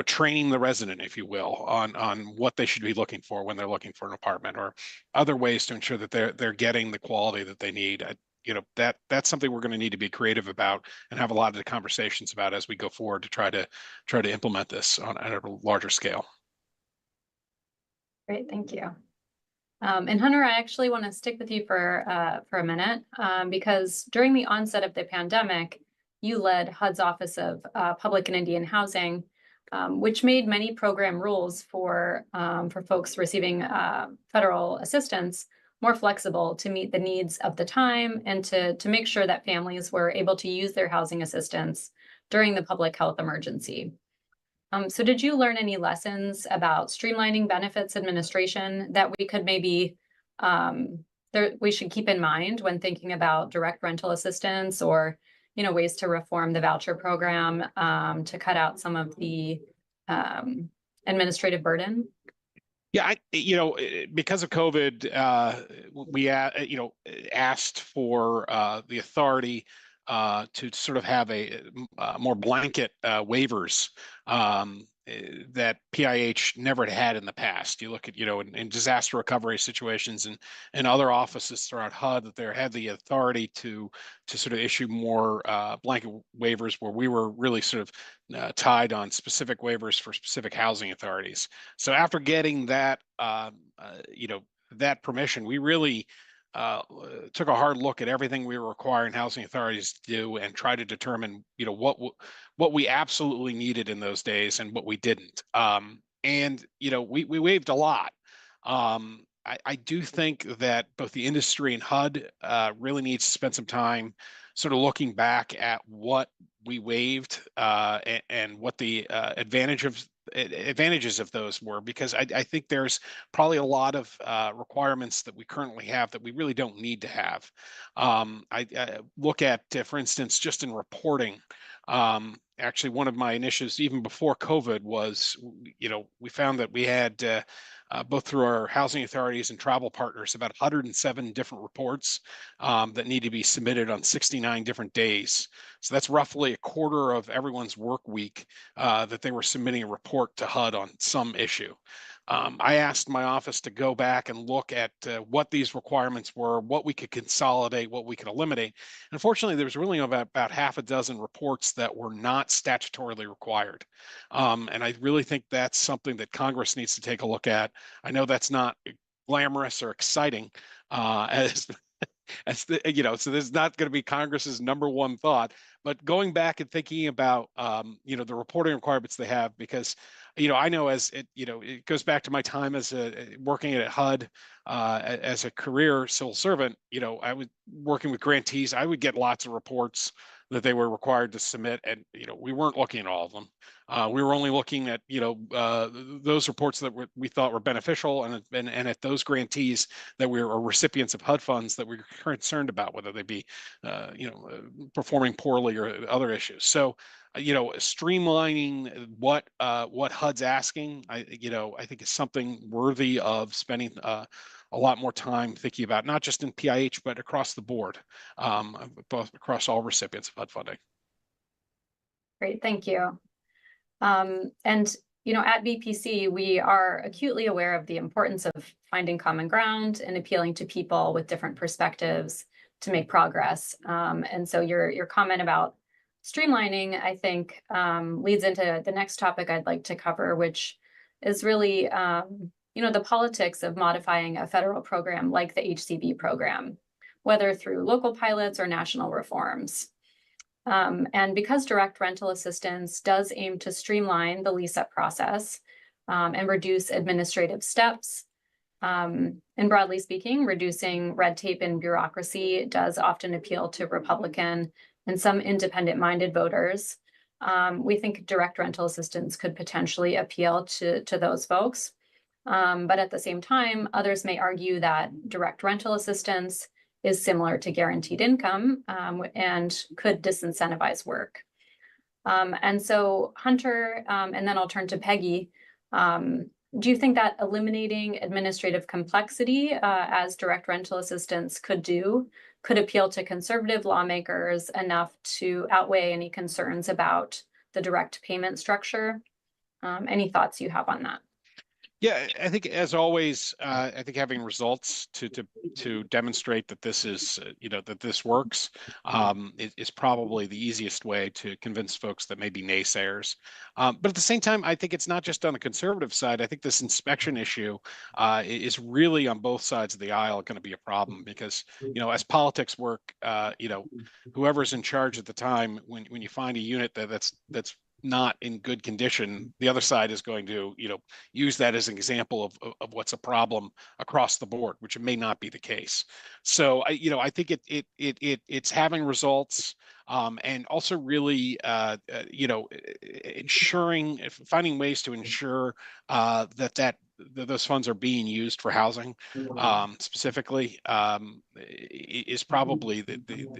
training the resident, if you will, on what they should be looking for when they're looking for an apartment, or other ways to ensure that they're getting the quality that they need. That's something we're going to need to be creative about and have a lot of the conversations about as we go forward to try to implement this on a larger scale. Great, thank you. And Hunter, I actually want to stick with you for a minute, because during the onset of the pandemic, you led HUD's Office of Public and Indian Housing, which made many program rules for folks receiving federal assistance more flexible to meet the needs of the time, and to make sure that families were able to use their housing assistance during the public health emergency. So did you learn any lessons about streamlining benefits administration that we could maybe we should keep in mind when thinking about direct rental assistance, or ways to reform the voucher program to cut out some of the administrative burden? Yeah, because of COVID, we asked for the authority to sort of have a more blanket waivers that PIH never had in the past. You look at, in disaster recovery situations and other offices throughout HUD, that they had the authority to sort of issue more blanket waivers, where we were really sort of tied on specific waivers for specific housing authorities. So after getting that, that permission, we really took a hard look at everything we were requiring housing authorities to do, and try to determine, what we absolutely needed in those days and what we didn't. And we waived a lot. I do think that both the industry and HUD really needs to spend some time sort of looking back at what we waived and what the advantages of those were, because I think there's probably a lot of requirements that we currently have that we really don't need to have. I look at, for instance, just in reporting, actually one of my initiatives even before COVID was, we found that we had both through our housing authorities and travel partners, about 107 different reports that need to be submitted on 69 different days. So that's roughly a quarter of everyone's work week that they were submitting a report to HUD on some issue. I asked my office to go back and look at what these requirements were, what we could consolidate, what we could eliminate. And unfortunately, there was really about half a dozen reports that were not statutorily required. And I really think that's something that Congress needs to take a look at. I know that's not glamorous or exciting as That's the, so this is not going to be Congress's number one thought. But going back and thinking about, the reporting requirements they have, because, I know it goes back to my time as working at HUD as a career civil servant. I was working with grantees. I would get lots of reports that they were required to submit, and we weren't looking at all of them. We were only looking at those reports that we thought were beneficial, and at those grantees that we were recipients of HUD funds that we were concerned about, whether they be performing poorly or other issues. So streamlining what HUD's asking, I think is something worthy of spending a lot more time thinking about, not just in PIH, but across the board, both across all recipients of HUD funding. Great, thank you. And at BPC, we are acutely aware of the importance of finding common ground and appealing to people with different perspectives to make progress. And so your comment about streamlining, I think, leads into the next topic I'd like to cover, which is really, the politics of modifying a federal program like the HCV program, whether through local pilots or national reforms. And because direct rental assistance does aim to streamline the lease-up process and reduce administrative steps, and broadly speaking, reducing red tape and bureaucracy does often appeal to Republican and some independent-minded voters. We think direct rental assistance could potentially appeal to those folks. But at the same time, others may argue that direct rental assistance is similar to guaranteed income and could disincentivize work. And so Hunter, and then I'll turn to Peggy, do you think that eliminating administrative complexity as direct rental assistance could appeal to conservative lawmakers enough to outweigh any concerns about the direct payment structure? Any thoughts you have on that? Yeah, I think as always, I think having results to demonstrate that this is, that this works is probably the easiest way to convince folks that may be naysayers. But at the same time, I think it's not just on the conservative side. I think this inspection issue is really on both sides of the aisle going to be a problem because, as politics work, whoever's in charge at the time, when you find a unit that's not in good condition, the other side is going to, use that as an example of what's a problem across the board, which may not be the case. So I think it's having results and also really, finding ways to ensure that those funds are being used for housing specifically is probably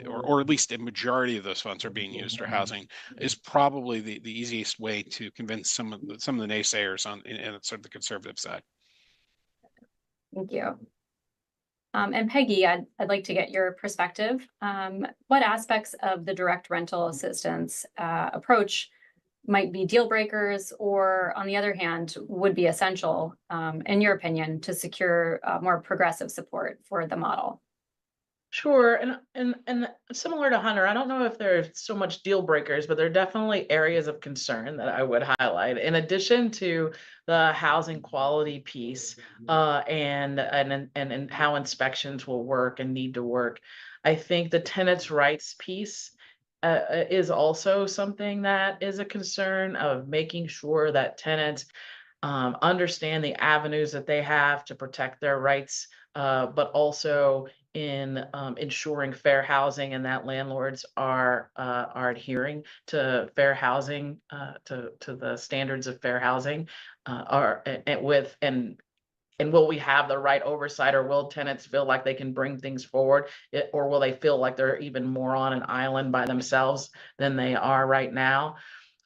or at least a majority of those funds are being used for housing is probably the easiest way to convince some of the naysayers on sort of the conservative side. Thank you. And Peggy, I'd like to get your perspective. What aspects of the direct rental assistance approach might be deal breakers, or on the other hand, would be essential, in your opinion, to secure more progressive support for the model? Sure, and similar to Hunter, I don't know if there are so much deal breakers, but there are definitely areas of concern that I would highlight. In addition to the housing quality piece, and how inspections will work and need to work, I think the tenants' rights piece is also something that is a concern of making sure that tenants understand the avenues that they have to protect their rights, but also in ensuring fair housing and that landlords are adhering to fair housing, to the standards of fair housing, and will we have the right oversight, or will tenants feel like they can bring things forward, or will they feel like they're even more on an island by themselves than they are right now?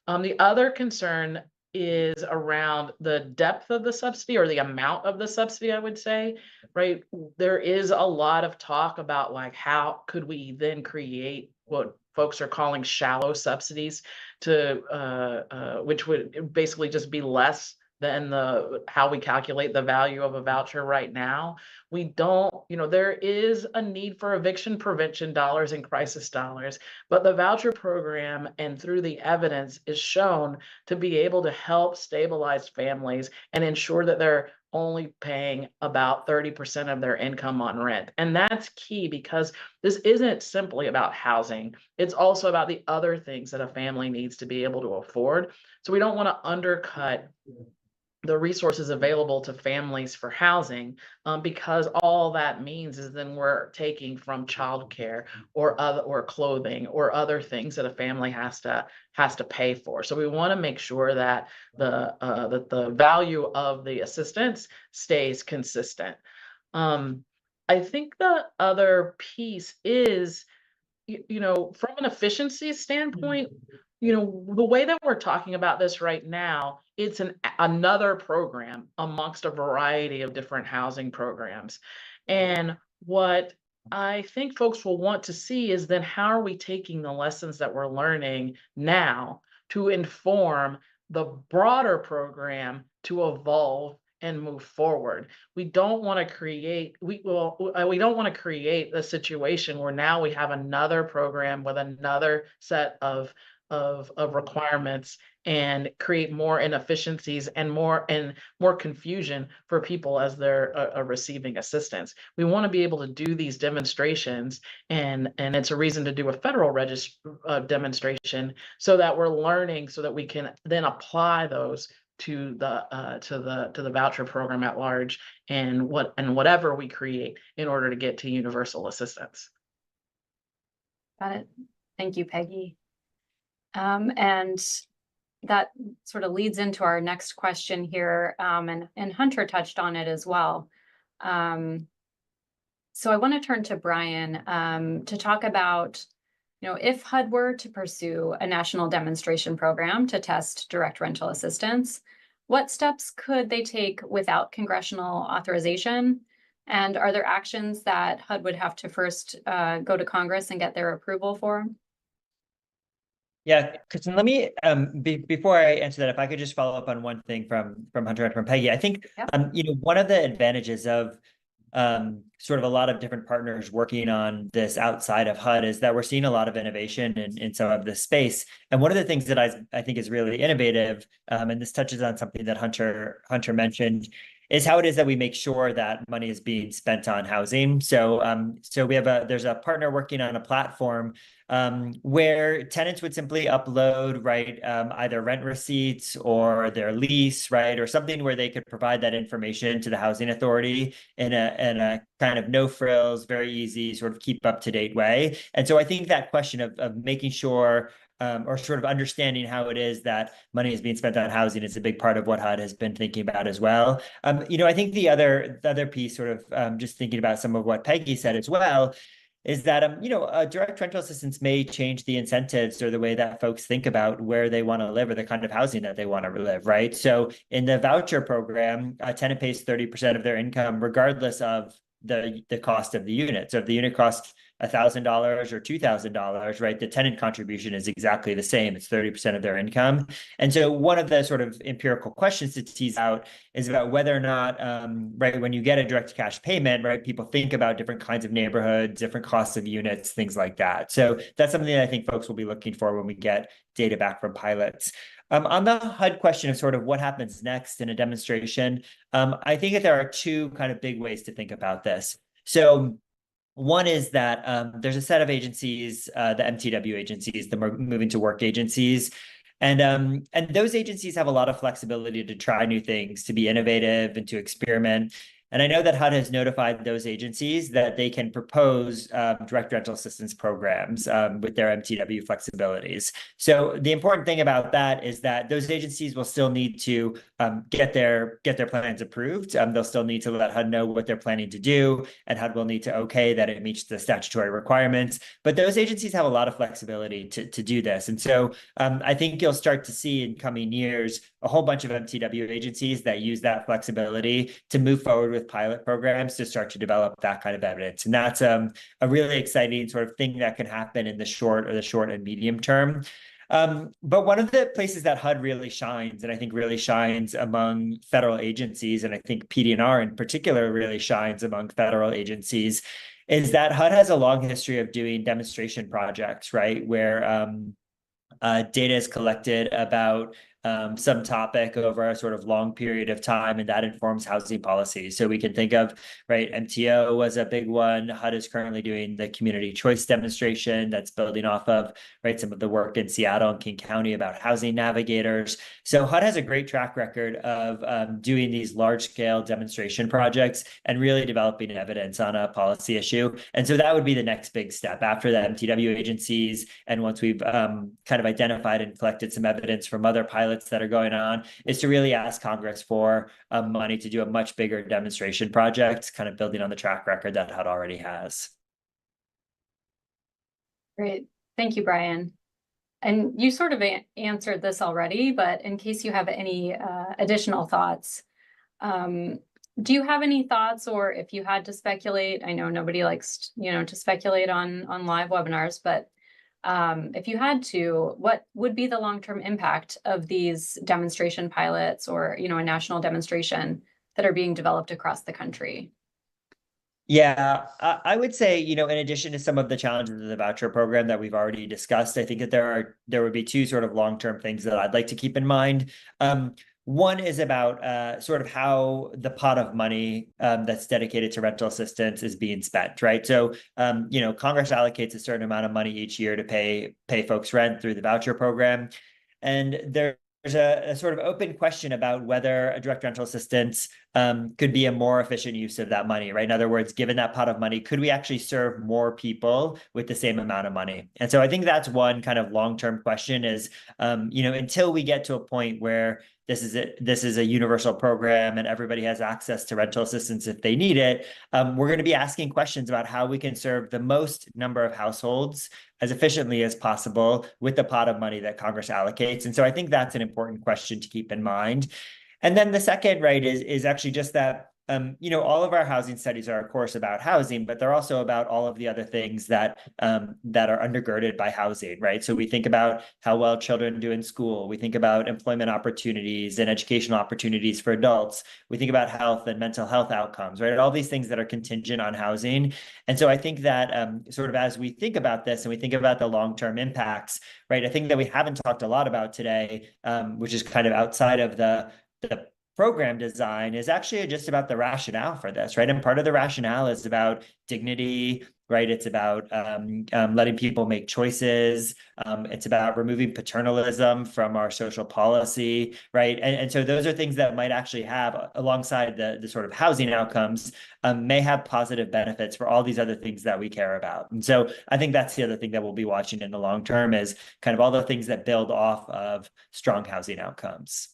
The other concern is around the depth of the subsidy, or the amount of the subsidy, I would say, right? There is a lot of talk about like, how could we then create what folks are calling shallow subsidies which would basically just be less than how we calculate the value of a voucher right now. We don't, there is a need for eviction prevention dollars and crisis dollars, but the voucher program and through the evidence is shown to be able to help stabilize families and ensure that they're only paying about 30% of their income on rent. And that's key because this isn't simply about housing. It's also about the other things that a family needs to be able to afford. So we don't want to undercut the resources available to families for housing, because all that means is then we're taking from childcare or clothing or other things that a family has to pay for. So we want to make sure that the value of the assistance stays consistent. I think the other piece is, from an efficiency standpoint, the way that we're talking about this right now, it's another program amongst a variety of different housing programs. And what I think folks will want to see is then how are we taking the lessons that we're learning now to inform the broader program to evolve and move forward. We don't want to create we don't want to create a situation where now we have another program with another set of requirements and create more inefficiencies and more confusion for people as they're receiving assistance. We want to be able to do these demonstrations, and it's a reason to do a federal demonstration so that we're learning, so that we can then apply those to the voucher program at large, and whatever we create in order to get to universal assistance. Got it. Thank you, Peggy. And that sort of leads into our next question here, and Hunter touched on it as well. So I want to turn to Brian to talk about, if HUD were to pursue a national demonstration program to test direct rental assistance, what steps could they take without congressional authorization? And are there actions that HUD would have to first go to Congress and get their approval for? Yeah, Kristen, let me, before I answer that, if I could just follow up on one thing from Hunter and from Peggy. I think, one of the advantages of sort of a lot of different partners working on this outside of HUD is that we're seeing a lot of innovation in some of this space. And one of the things that I think is really innovative, and this touches on something that Hunter mentioned, is how it is that we make sure that money is being spent on housing. So there's a partner working on a platform where tenants would simply upload, either rent receipts or their lease, or something where they could provide that information to the housing authority in a kind of no frills, very easy, sort of keep up to date way. And so I think that question of making sure or sort of understanding how it is that money is being spent on housing is a big part of what HUD has been thinking about as well. I think the other piece, sort of just thinking about some of what Peggy said as well, is that direct rental assistance may change the incentives or the way that folks think about where they want to live or the kind of housing that they want to live, right? So in the voucher program, a tenant pays 30% of their income regardless of the cost of the unit. So if the unit costs $1,000 or $2,000, the tenant contribution is exactly the same. It's 30% of their income. And so one of the sort of empirical questions to tease out is about whether or not, when you get a direct cash payment, people think about different kinds of neighborhoods, different costs of units, things like that. So that's something that I think folks will be looking for when we get data back from pilots. On the HUD question of sort of what happens next in a demonstration, I think that there are two kind of big ways to think about this. So one is that there's a set of agencies, the MTW agencies, the moving to work agencies, and those agencies have a lot of flexibility to try new things, to be innovative and to experiment. And I know that HUD has notified those agencies that they can propose direct rental assistance programs with their MTW flexibilities. So the important thing about that is that those agencies will still need to get their plans approved. They'll still need to let HUD know what they're planning to do, and HUD will need to okay that it meets the statutory requirements. But those agencies have a lot of flexibility to do this. And so I think you'll start to see in coming years a whole bunch of MTW agencies that use that flexibility to move forward with pilot programs to start to develop that kind of evidence. And that's a really exciting sort of thing that can happen in the short and medium term. But one of the places that HUD really shines, and I think really shines among federal agencies, and I think PD&R in particular really shines among federal agencies, is that HUD has a long history of doing demonstration projects, where data is collected about some topic over a sort of long period of time, and that informs housing policy. So we can think of, right, MTO was a big one. HUD is currently doing the community choice demonstration that's building off of, right, some of the work in Seattle and King County about housing navigators. So HUD has a great track record of doing these large-scale demonstration projects and really developing evidence on a policy issue. And so that would be the next big step after the MTW agencies. And once we've kind of identified and collected some evidence from other pilots that are going on, is to really ask Congress for money to do a much bigger demonstration project, kind of building on the track record that HUD already has. Great. Thank you, Brian. And you sort of answered this already, but in case you have any additional thoughts, do you have any thoughts, or if you had to speculate? I know nobody likes, to speculate on live webinars, but if you had to, what would be the long-term impact of these demonstration pilots, or, a national demonstration that are being developed across the country? Yeah, I would say, in addition to some of the challenges of the voucher program that we've already discussed, I think that there would be two sort of long-term things that I'd like to keep in mind. One is about sort of how the pot of money that's dedicated to rental assistance is being spent, right? So, Congress allocates a certain amount of money each year to pay folks rent through the voucher program. And there's a sort of open question about whether a direct rental assistance could be a more efficient use of that money, right? In other words, given that pot of money, could we actually serve more people with the same amount of money? And so I think that's one kind of long-term question is, until we get to a point where this is a universal program and everybody has access to rental assistance if they need it, we're going to be asking questions about how we can serve the most number of households as efficiently as possible with the pot of money that Congress allocates. And so I think that's an important question to keep in mind. And then the second, right, is actually just that, all of our housing studies are, of course, about housing, but they're also about all of the other things that that are undergirded by housing, right? So we think about how well children do in school. We think about employment opportunities and educational opportunities for adults. We think about health and mental health outcomes, right? All these things that are contingent on housing. And so I think that sort of as we think about this and we think about the long-term impacts, right, I think that we haven't talked a lot about today, which is kind of outside of the program design, is actually just about the rationale for this, right? And part of the rationale is about dignity, right? It's about letting people make choices. It's about removing paternalism from our social policy, right? And so those are things that might actually have, alongside the sort of housing outcomes, may have positive benefits for all these other things that we care about. And so I think that's the other thing that we'll be watching in the long term, is kind of all the things that build off of strong housing outcomes.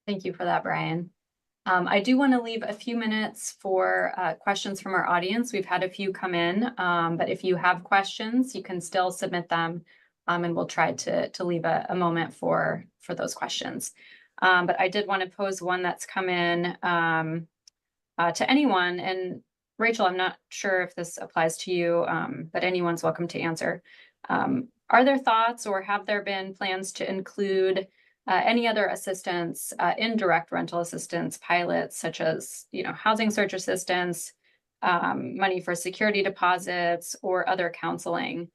Thank you for that, Brian. I do want to leave a few minutes for questions from our audience. We've had a few come in, but if you have questions, you can still submit them, and we'll try to leave a moment for those questions. But I did want to pose one that's come in to anyone. And Rachel, I'm not sure if this applies to you, but anyone's welcome to answer. Are there thoughts, or have there been plans to include any other assistance, indirect rental assistance pilots, such as, housing search assistance, money for security deposits, or other counseling,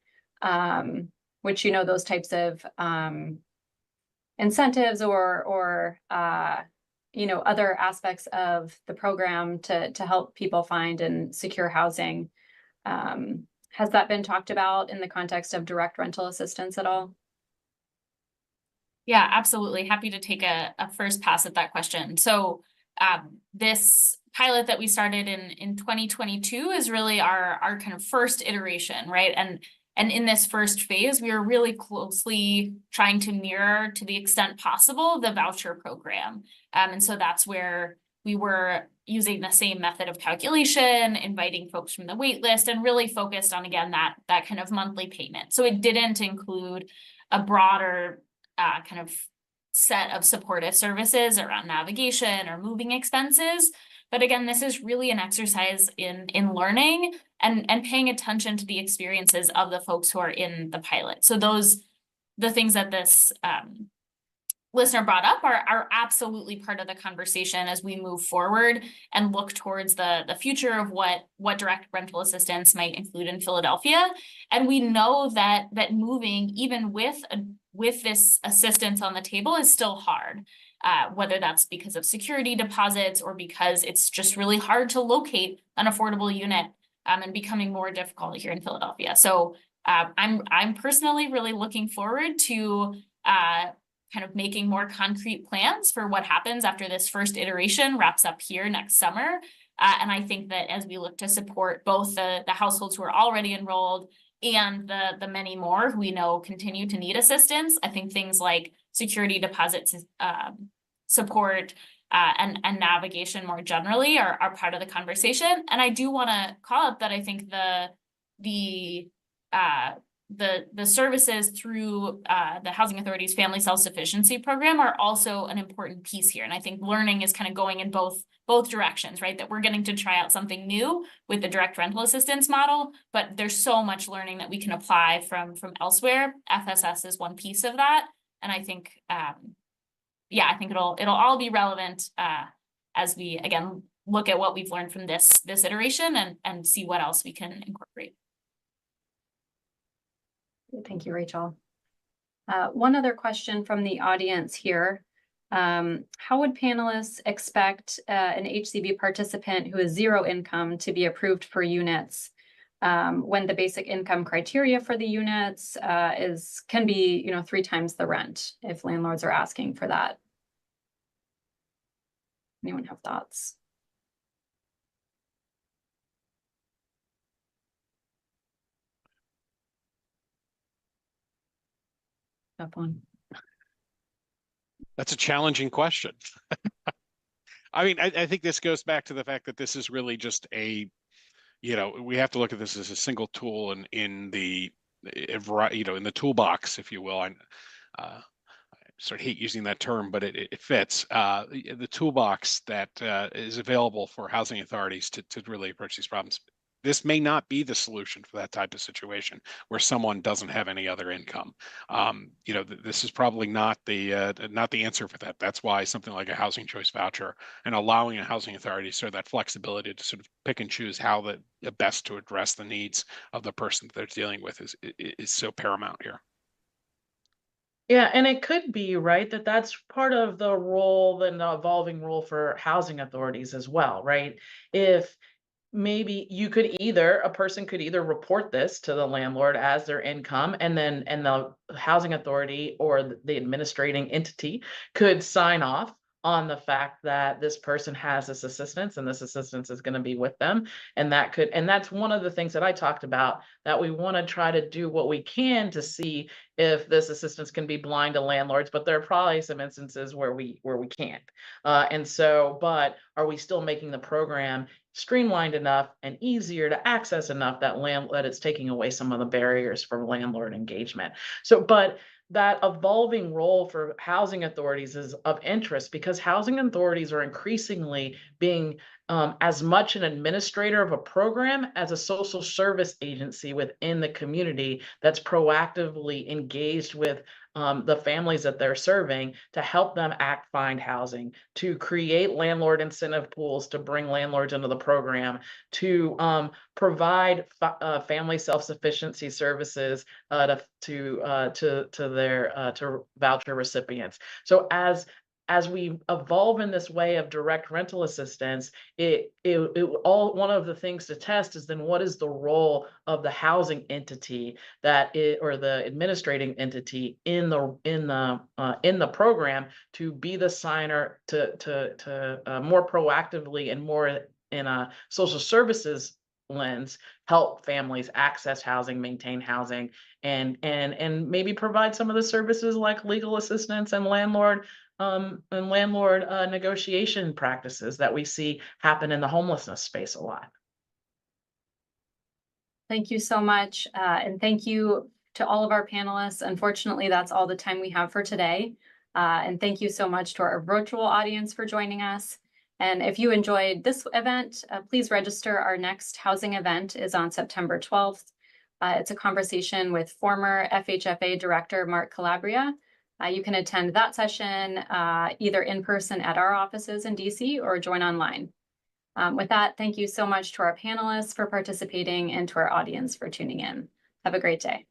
which, those types of incentives or other aspects of the program to help people find and secure housing. Has that been talked about in the context of direct rental assistance at all? Yeah, absolutely. Happy to take a first pass at that question. So this pilot that we started in 2022 is really our kind of first iteration, right? And in this first phase, we are really closely trying to mirror, to the extent possible, the voucher program. And so that's where we were using the same method of calculation, inviting folks from the wait list, and really focused on, again, that kind of monthly payment. So it didn't include a broader kind of set of supportive services around navigation or moving expenses. But again, this is really an exercise in learning and paying attention to the experiences of the folks who are in the pilot. So the things that this listener brought up are absolutely part of the conversation as we move forward and look towards the future of what direct rental assistance might include in Philadelphia. And we know that moving even with this assistance on the table is still hard, whether that's because of security deposits or because it's just really hard to locate an affordable unit and becoming more difficult here in Philadelphia. So I'm personally really looking forward to kind of making more concrete plans for what happens after this first iteration wraps up here next summer. And I think that as we look to support both the households who are already enrolled and the many more who we know continue to need assistance, I think things like security deposits support and navigation more generally are part of the conversation. And I do want to call up that I think the services through the Housing Authority's Family Self-Sufficiency Program are also an important piece here. And I think learning is kind of going in both directions, right? That we're getting to try out something new with the direct rental assistance model, but there's so much learning that we can apply from elsewhere. FSS is one piece of that. And I think, I think it'll all be relevant as we, again, look at what we've learned from this iteration and see what else we can incorporate. Thank you, Rachel. One other question from the audience here. How would panelists expect an HCV participant who has zero income to be approved for units when the basic income criteria for the units can be 3 times the rent if landlords are asking for that? Anyone have thoughts? Up one. That's a challenging question. I mean, I think this goes back to the fact that this is really just we have to look at this as a single tool in the toolbox, if you will. I sort of hate using that term, but it fits the toolbox that is available for housing authorities to really approach these problems. This may not be the solution for that type of situation where someone doesn't have any other income. This is probably not the answer for that. That's why something like a housing choice voucher and allowing a housing authority sort of that flexibility to sort of pick and choose how the best to address the needs of the person that they're dealing with is so paramount here. Yeah, and it could be, right, that's part of the role and the evolving role for housing authorities as well, right? If maybe a person could either report this to the landlord as their income, and the housing authority or the administrating entity could sign off on the fact that this person has this assistance and this assistance is going to be with them. And that's one of the things that I talked about, that we want to try to do what we can to see if this assistance can be blind to landlords, but there are probably some instances where we can't. But are we still making the program streamlined enough and easier to access enough that it's taking away some of the barriers for landlord engagement? But that evolving role for housing authorities is of interest because housing authorities are increasingly being as much an administrator of a program as a social service agency within the community that's proactively engaged with the families that they're serving to help them find housing, to create landlord incentive pools, to bring landlords into the program, to provide family self-sufficiency services to voucher recipients. So as we evolve in this way of direct rental assistance, one of the things to test is then what is the role of the housing entity or the administrating entity in the program to be the signer to more proactively and more in a social services lens help families access housing, maintain housing, and maybe provide some of the services like legal assistance and landlord negotiation practices that we see happen in the homelessness space a lot. Thank you so much. And thank you to all of our panelists. Unfortunately, that's all the time we have for today. And thank you so much to our virtual audience for joining us. And if you enjoyed this event, please register. Our next housing event is on September 12th. It's a conversation with former FHFA Director Mark Calabria You can attend that session either in person at our offices in DC or join online. With that, thank you so much to our panelists for participating and to our audience for tuning in. Have a great day.